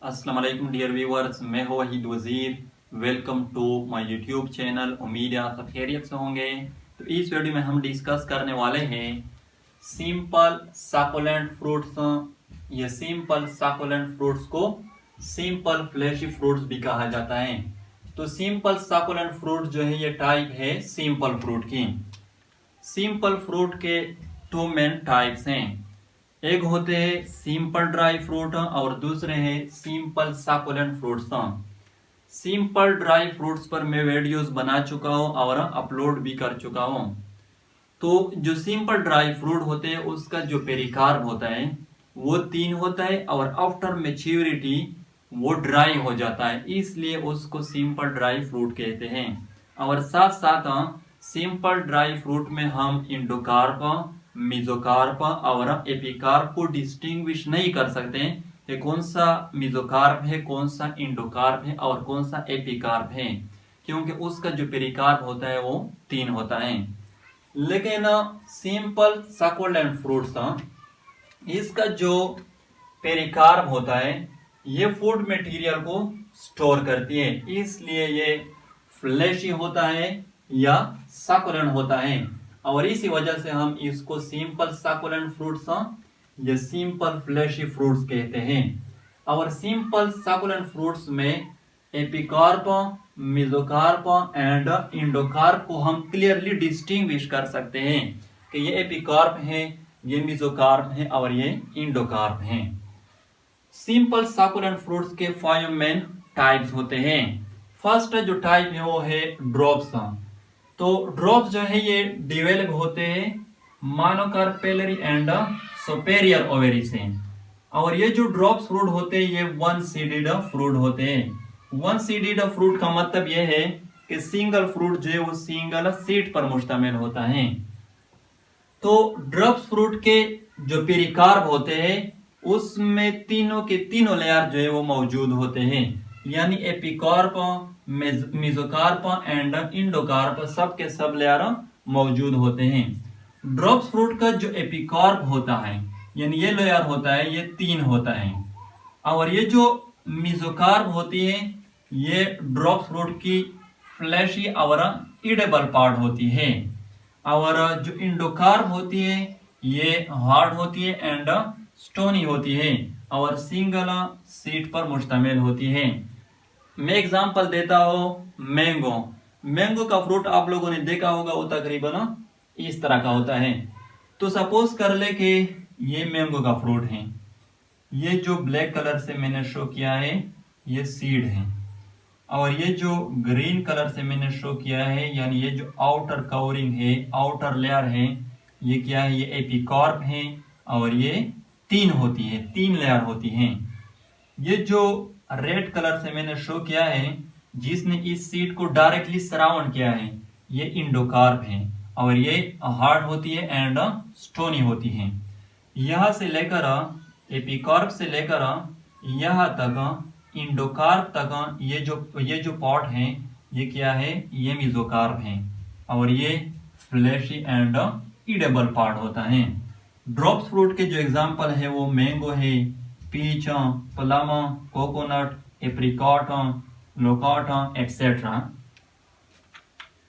अस्सलाम वालेकुम dear viewers, मैं हूं Waheed Wazir. Welcome to my YouTube channel. उम्मीद है आप सब खैरियत से होंगे। तो इस वीडियो में हम डिस्कस करने वाले हैं सिंपल साकुलेंट फ्रूट्स। ये सिंपल साकुलेंट फ्रूट्स को सिंपल फ्लैशी फ्रूट्स भी कहा जाता है। तो सिंपल साकुलेंट फ्रूट जो है ये टाइप है सिंपल फ्रूट की। सिंपल फ्रूट के टू मेन टाइप्स हैं। एक होते हैं सिंपल ड्राई फ्रूट और दूसरे हैं simple succulent fruits. Simple dry fruits पर मैं वीडियोस बना चुका हूं और अपलोड भी कर चुका हूं। तो जो सिंपल ड्राई फ्रूट होते हैं उसका जो पेरिकार्प होता है वो 3 होता है और आफ्टर मैच्योरिटी वो ड्राई हो जाता है, इसलिए उसको सिंपल ड्राई फ्रूट कहते हैं। और साथ साथ सिंपल ड्राई फ्रूट में हम इंडोकार्प, मिजोकार्प और एपिकार्प को डिस्टिंग्विश नहीं कर सकते कि कौन सा मिजोकार्प है, कौन सा इंडोकार्प है और कौन सा एपिकार्प है, क्योंकि उसका जो पेरिकार्प होता है वो 3 होता है। लेकिन सिंपल सकुलेंट फ्रूट्स इसका जो पेरिकार्प होता है ये फूड मटेरियल को स्टोर करती है, इसलिए ये फ्लैशी होता है या सकुलेंट होता है। और इसी वजह से हम इसको सिंपल सकुलेंट फ्रूट्स या सिंपल फ्लैशी फ्रूट्स कहते हैं। और सिंपल सकुलेंट फ्रूट्स में एपिकार्प, मिजोकार्प एंड इंडोकार्प को हम क्लियरली डिस्टिंग्विश कर सकते हैं कि ये एपिकार्प है, ये मिजोकार्प है और ये इंडोकार्प है। सिंपल सकुलेंट फ्रूट्स के 5 मेन टाइप्स होते हैं। फर्स्ट जो टाइप है वो है ड्रॉप्स। तो ड्रॉप्स जो है ये डिवेलप होते हैं मोनोकार्पेलरी एंड सुपेरियर ओवेरी से। और ये जो ड्रॉप्स फ्रूट होते हैं ये वन सीडेड फ्रूट होते हैं। वन सीडेड फ्रूट का मतलब ये है कि सिंगल फ्रूट जो है वो सिंगल सीड पर मुश्तमिल होता है। तो ड्रॉप्स फ्रूट के जो पेरिकार्प होते हैं उसमें तीनों के तीनों लेयर जो है वो मौजूद होते हैं, यानी एपिकार्प, मिजोकार्प एंड इंडोकार्प सब के सब लेयर मौजूद होते हैं। ड्रॉप्स फ्रूट का जो एपिकार्प होता है यानी ये लेयर होता है ये 3 होता है। और ये जो मिजोकार्प होती है ये ड्रॉप्स फ्रूट की फ्लैशी और ईडेबल पार्ट होती है। और जो इंडोकार्प होती है ये हार्ड होती है एंड स्टोनी होती है और सिंगल सीड पर मुश्तमिल होती है। मैं एग्जांपल देता हूं मैंगो। मैंगो का फ्रूट आप लोगों ने देखा होगा, वो तकरीबन इस तरह का होता है। तो सपोज कर ले कि ये मैंगो का फ्रूट है, ये जो ब्लैक कलर से मैंने शो किया है ये सीड है, और ये जो ग्रीन कलर से मैंने शो किया है यानी ये जो आउटर कवरिंग है, आउटर लेयर है, ये क्या है, ये एपिकार्प है। और ये 3 होती है, 3 लेयर होती हैं। ये जो रेड कलर से मैंने शो किया है जिसने इस सीड को डायरेक्टली सराउंड किया है ये इंडोकार्प है और ये हार्ड होती है एंड स्टोनी होती है। यहां से लेकर एपिकार्प से लेकर यहां तक इंडोकार्प तक ये जो पार्ट है ये क्या है, ये मिजोकार्प है और ये फ्लैशी एंड ईडेबल पार्ट होता है। ड्रॉप्स फ्रूट के जो एग्जांपल है वो मैंगो है, peach, plum, coconut, apricot, loquat etcetera.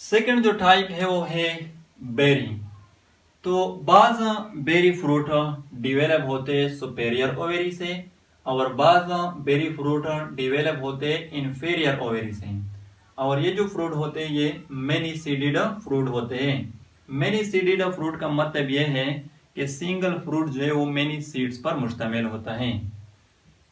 Second जो टाइप है वो है बेरी। तो बाज बेरी फ्रूट डिवेलप होते सुपेरियर ओवेरी से और बाज बेरी फ्रूट डिवेलप होते इंफीरियर ओवेरी से। और ये जो फ्रूट होते हैं ये मेनी सीडेड फ्रूट होते हैं। मेनी सीडेड फ्रूट का मतलब ये है कि सिंगल फ्रूट जो है वो मेनी सीड्स पर मुश्तमिल होता है।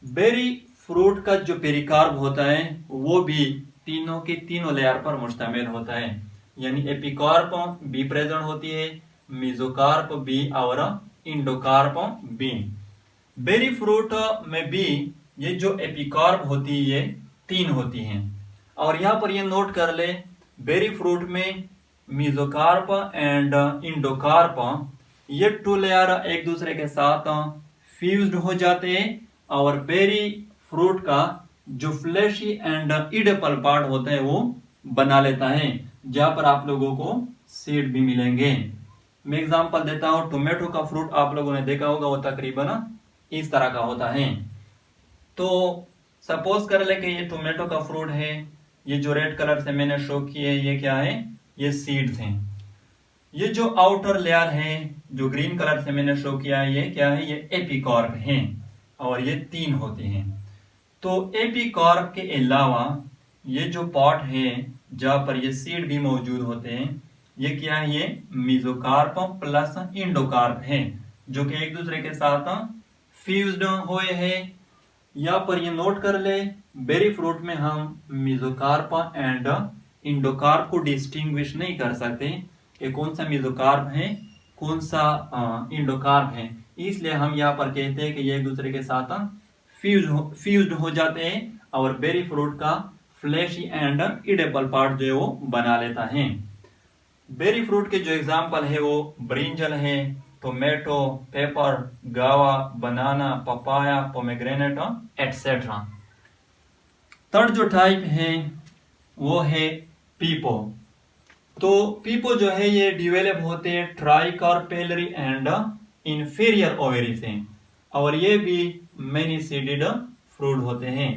बेरी फ्रूट का जो पेरिकार्प होता है वो भी तीनों के तीनों लेयर पर मुश्तमिल होता है, यानी एपिकार्प भी प्रेजेंट होती है, मिजोकार्प भी और इंडोकार्प भी। बेरी फ्रूट में भी ये जो एपिकार्प होती है ये 3 होती हैं। और यहाँ पर ये नोट कर ले बेरी फ्रूट में मिजोकार्प एंड इंडोकार्प ये 2 लेयर एक दूसरे के साथ फ्यूज्ड हो जाते हैं और बेरी फ्रूट का जो फ्लैशी एंड ईडेबल पार्ट होता है वो बना लेता है, जहां पर आप लोगों को सीड भी मिलेंगे। मैं एग्जांपल देता हूं, टोमेटो का फ्रूट आप लोगों ने देखा होगा, वो तकरीबन इस तरह का होता है। तो सपोज कर ले कि ये टोमेटो का फ्रूट है, ये जो रेड कलर से मैंने शो किए है ये क्या है, ये सीड्स हैं। ये जो आउटर लेयर है जो ग्रीन कलर से मैंने शो किया है ये क्या है, ये एपिकार्प है और ये 3 होते हैं। तो एपिकार्प के अलावा ये जो पॉट है जहां पर ये सीड भी मौजूद होते हैं ये क्या है, ये मेसोकार्प प्लस इंडोकार्प है जो कि एक दूसरे के साथ फ्यूज्ड हुए हैं। यहाँ पर ये नोट कर ले, बेरी फ्रूट में हम मेसोकार्प एंड इंडोकार्प को डिस्टिंग्विश नहीं कर सकते कि कौन सा मेसोकार्प है कौन सा इंडोकार्प है, इसलिए हम यहाँ पर कहते हैं कि ये एक दूसरे के साथ फ्यूज्ड हो जाते हैं और बेरी फ्रूट का फ्लैशी एंड इडेबल पार्ट जो है वो बना लेता है। बेरी फ्रूट के जो एग्जाम्पल है वो ब्रिंजल है, टोमेटो, पेपर, गावा, बनाना, पपाया, पोमेग्रेनेट एटसेट्रा। थर्ड जो टाइप है वो है पीपो। तो पीपो जो है ये डिवेलप होते हैं ट्राइकार्पेलरी एंड इंफीरियर ओवेरी से और ये भी मेनी सीडेड फ्रूट होते हैं।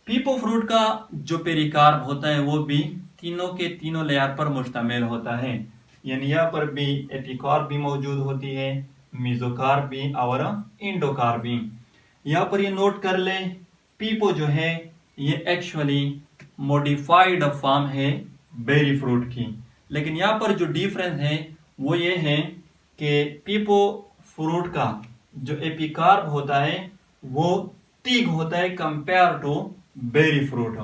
पीपो फ्रूट का जो पेरिकार्प होता है वो भी तीनों के तीनों लेयर पर मुश्तमिल होता है, यानी यहाँ पर भी एपिकार्प भी मौजूद होती है, मेसोकार्प भी और इंडोकार्प भी। यहाँ पर ये नोट कर ले, पीपो जो है ये एक्चुअली मॉडिफाइड फॉर्म है बेरी फ्रूट की, लेकिन यहाँ पर जो डिफरेंस है वो ये है कि पीपो फ्रूट का जो एपिकार्प होता है वो थिक होता है कंपेयर टू बेरी फ्रूट।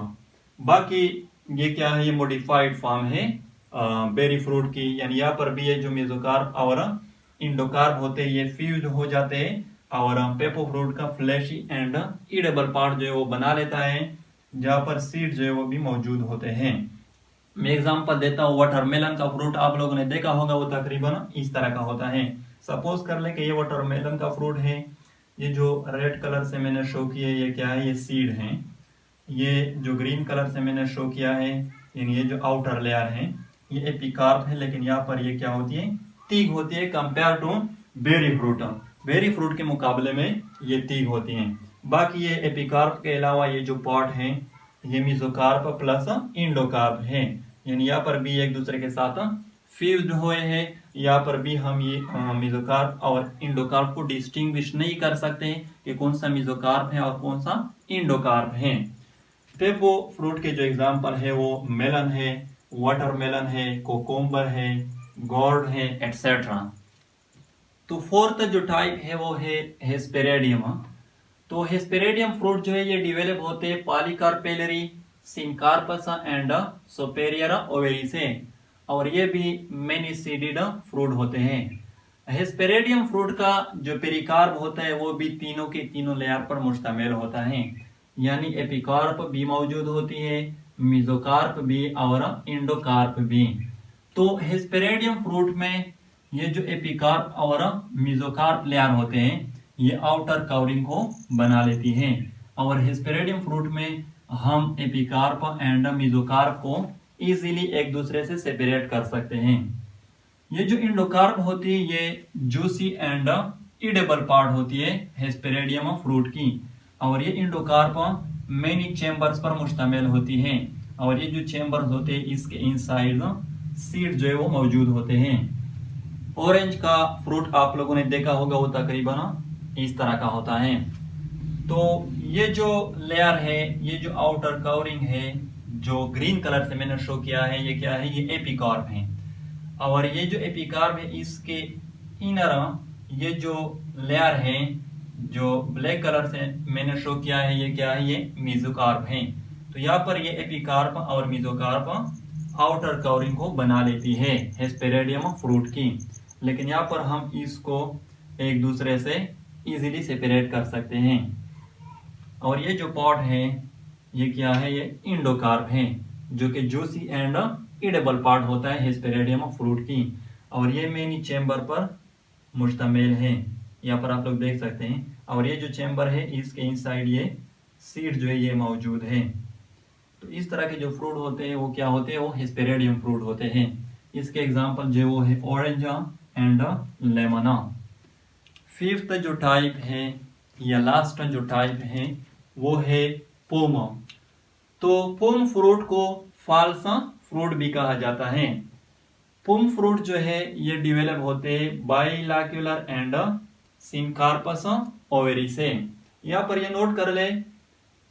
बाकी ये क्या है, ये मॉडिफाइड फॉर्म है बेरी फ्रूट की, यानी यहाँ पर भी ये जो मेसोकार्प और इंडोकार्प होते हैं ये फ्यूज हो जाते हैं और पेपो फ्रूट का फ्लैशी एंड ईडेबल पार्ट जो है वो बना लेता है जहां पर सीड जो है वो भी मौजूद होते हैं। मैं एग्जांपल देता हूँ, वाटरमेलन का फ्रूट आप लोगों ने देखा होगा, वो तकरीबन इस तरह का होता है। सपोज कर ले कि ये वाटरमेलन का फ्रूट है, ये जो रेड कलर से मैंने शो किया है ये क्या है, ये सीड है। ये जो ग्रीन कलर से मैंने शो किया है यानी ये जो आउटर लेयर है ये एपिकार्प है, लेकिन यहाँ पर ये क्या होती है, तीग होती है compare to berry fruit. Berry fruit के मुकाबले में ये तीग होती हैं। बाकी ये एपिकार्प के अलावा ये जो पॉट है ये मेसोकार्प प्लस इंडोकार्प है, यानी यहाँ पर भी एक दूसरे के साथ फ्यूज्ड हुए हैं। यहाँ पर भी हम ये मेसोकार्प और इंडोकार्प को डिस्टिंग्विश नहीं कर सकते कि कौन सा मेसोकार्प है और कौन सा इंडोकार्प है। पेपो फ्रूट के जो एग्जाम्पल है वो मेलन है, वाटरमेलन है, कोकोम्बर है, गोर्ड है एटसेट्रा। तो फोर्थ जो टाइप है वो है हेस्पेरेडियम। तो हेस्पेरेडियम फ्रूट जो है ये डिवेलप होते हैं पॉलीकार्पेलरी, सिंकार्पस एंड सुपेरियर ओवेरी से और ये भी मेनी सीडेड फ्रूट होते हैं। हेस्पेरेडियम फ्रूट का जो पेरिकार्प होता है वो भी तीनों के तीनों लेयर पर मुश्तमिल होता है, यानी एपिकार्प भी मौजूद होती है, मेसोकार्प भी और इंडोकार्प भी। तो हेस्पेरेडियम फ्रूट में ये जो एपिकार्प और मेसोकार्प लेयर होते हैं ये आउटर कवरिंग को बना लेती हैं और हेस्पेरेडियम फ्रूट में हम एपिकार्प एंड मेसोकार्प को इजीली एक दूसरे से सेपरेट कर सकते हैं। ये जो इंडोकार्प होती है ये जूसी एंड ईडेबल पार्ट होती है हेस्पेरेडियम फ्रूट की और ये इंडोकार्प मेनी चेम्बर्स पर मुश्तमिल होती है और ये जो चेम्बर्स होते हैं इसके इनसाइड सीड जो है वो मौजूद होते हैं। ऑरेंज का फ्रूट आप लोगों ने देखा होगा, वो तकरीबन इस तरह का होता है। तो ये जो लेयर है, ये जो आउटर कवरिंग है जो ग्रीन कलर से मैंने शो किया है ये क्या है, ये एपिकार्प है और ये जो एपिकार्प है इसके इनर ये जो लेयर है जो ब्लैक कलर से मैंने शो किया है ये क्या है, ये मेसोकार्प है। तो यहाँ पर ये एपिकार्प और मेसोकार्प आउटर कवरिंग को बना लेती है हेस्पेरेडियम फ्रूट की, लेकिन यहाँ पर हम इसको एक दूसरे से इजीली सेपरेट कर सकते हैं। और ये जो पॉट है ये क्या है, ये इंडोकार्प है जो कि जूसी एंड ईडेबल पार्ट होता है हेस्पेरेडियम फ्रूट की और ये मेनी चेम्बर पर मुश्तमिल है, यहाँ पर आप लोग देख सकते हैं। और ये जो चेम्बर है इसके इनसाइड ये सीड जो है ये मौजूद है। तो इस तरह के जो फ्रूट होते हैं वो क्या होते हैं, वो हेस्पेरेडियम फ्रूट होते हैं। इसके एग्जांपल जो वो है ऑरेंज एंड लेमन। फिफ्थ जो टाइप है या लास्ट जो टाइप है वो है पोम। तो पोम फ्रूट को फॉल्स फ्रूट भी कहा जाता है। पोम फ्रूट जो है ये डिवेलप होते हैं बाइलैक्युलर एंड सिनकार्पस ओवेरी से। यहाँ पर ये नोट कर ले,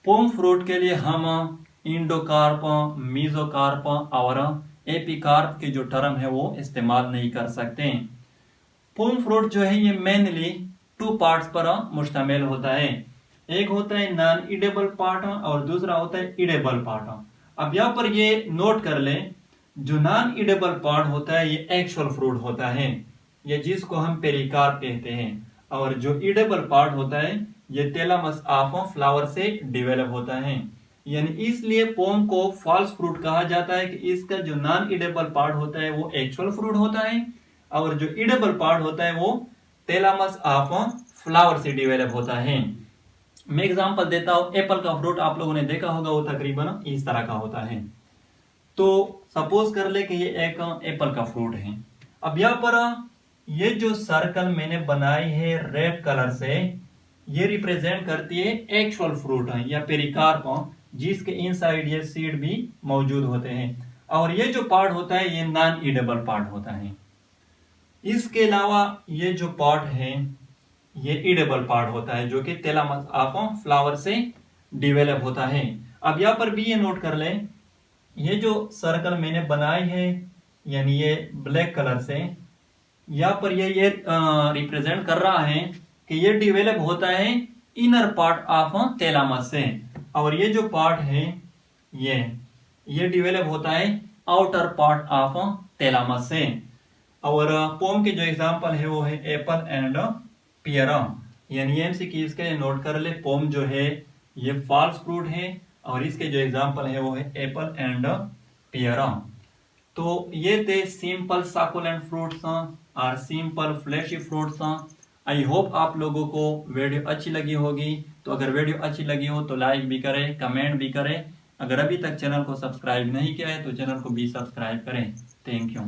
पोम फ्रूट के लिए हम इंडोकार्प, मीजोकार्प और एपिकार्प के जो टर्म है वो इस्तेमाल नहीं कर सकते। पोम फ्रूट जो है ये मेनली 2 पार्ट्स पर मुश्तमिल होता है। एक होता है नॉन ईडेबल पार्ट और दूसरा होता है ईडेबल पार्ट। अब यहाँ पर ये नोट कर ले, जो नॉन ईडेबल पार्ट होता है ये एक्चुअल फ्रूट होता है, ये जिसको हम पेरिकार्प कहते हैं, और जो ईडेबल पार्ट होता है ये थैलेमस ऑफ फ्लावर से डेवलप होता है। यानी इसलिए पोम को फॉल्स फ्रूट कहा जाता है कि इसका जो नॉन ईडेबल पार्ट होता है वो एक्चुअल फ्रूट होता है, और जो ईडेबल पार्ट होता है वो थैलेमस ऑफ फ्लावर से डेवलप होता है। मैं एग्जांपल देता हूं, एप्पल का फ्रूट आप लोगों ने देखा होगा, वो तकरीबन इस तरह का होता है। तो सपोज कर ले कि ये एक एप्पल का फ्रूट है। अब यहाँ पर ये जो सर्कल मैंने बनाई है रेड कलर से, ये रिप्रेजेंट करती है एक्चुअल फ्रूट है या पेरिकार्प, जिसके इनसाइड ये सीड भी मौजूद होते हैं, और ये जो पार्ट होता है ये नॉन ईडेबल पार्ट होता है। इसके अलावा ये जो पार्ट है ये ईडेबल पार्ट होता है, जो कि थैलेमस ऑफ फ्लावर से डेवलप होता है। अब यहाँ पर भी ये नोट कर ले, ये जो सर्कल मैंने बनाई है यानी ये ब्लैक कलर से, यहाँ पर ये रिप्रेजेंट कर रहा है कि ये डेवलप होता है इनर पार्ट ऑफ थैलेमस से, और ये जो पार्ट है ये डेवलप होता है आउटर पार्ट ऑफ थैलेमस से। और पोम के जो एग्जांपल है वो है एप्पल एंड पियर। यानी एमसीक्यू इसके लिए नोट कर ले, पोम जो है ये फॉल्स फ्रूट है और इसके जो एग्जांपल है वो है एप्पल एंड पियर। तो ये थे सिंपल सकुलेंट फ्रूट्स और simple fleshy fruits. I hope आप लोगों को वीडियो अच्छी लगी होगी। तो अगर वीडियो अच्छी लगी हो तो लाइक भी करें, कमेंट भी करें। अगर अभी तक चैनल को सब्सक्राइब नहीं किया है तो चैनल को भी सब्सक्राइब करें। Thank you.